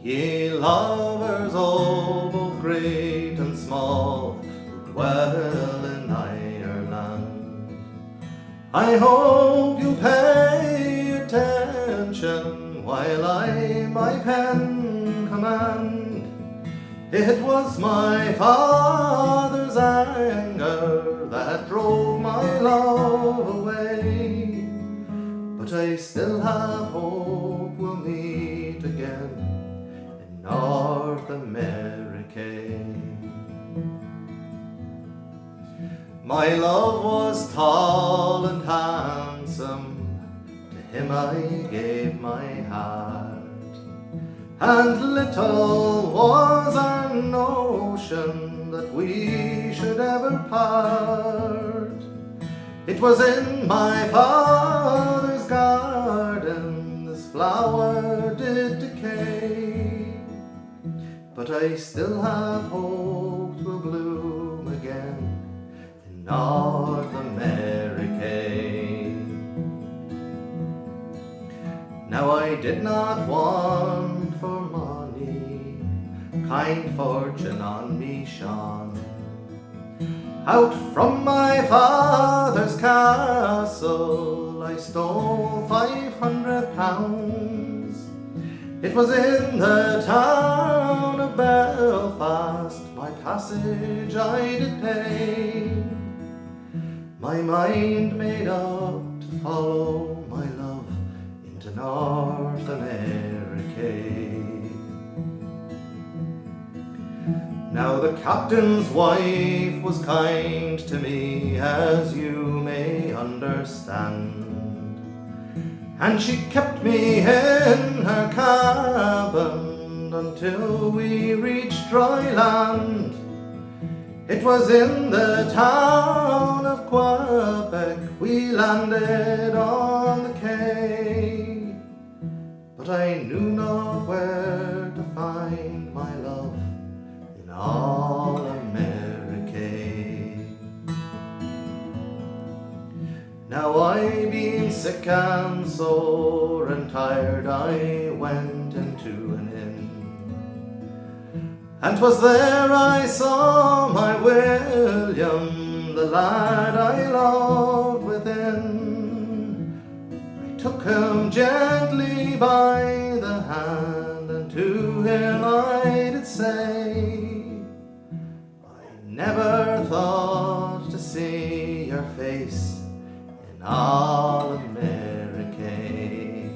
Ye lovers all, both great and small, who dwell in Ireland, I hope you pay attention while I my pen command. It was my father's anger that drove my love away, but I still have hope we'll meet again in North Americay. My love was tall and handsome, to him I gave my heart, and little was our notion that we should ever part. It was in my father's garden this flower did decay, but I still have hope 'twill bloom again in North Americay. Now I did not want for money, kind fortune on me shone. Out from my father's castle I stole £500. It was in the town of Belfast my passage I did pay, my mind made up to follow my love into North Americay. Now the captain's wife was kind to me, as you may understand, and she kept me in her cabin until we reached dry land. It was in the town of Quebec we landed on the quay, but I knew not where to find my love in all Americay. Now I, being sick and sore and tired, I went into an inn, and 'twas there I saw my William, the lad I loved within. I took him gently by the hand, and to him I did say, I never thought to see your face in all Americay.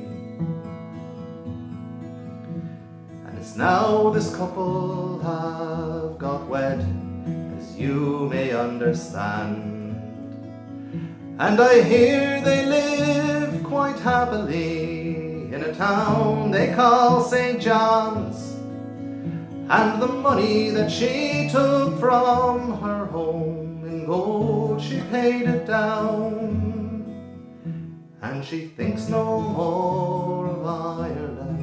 And it's now this couple have got wed, as you may understand, and I hear they live quite happily in a town they call St. John's. And the money that she took from her home in gold she paid it down, and she thinks no more of Ireland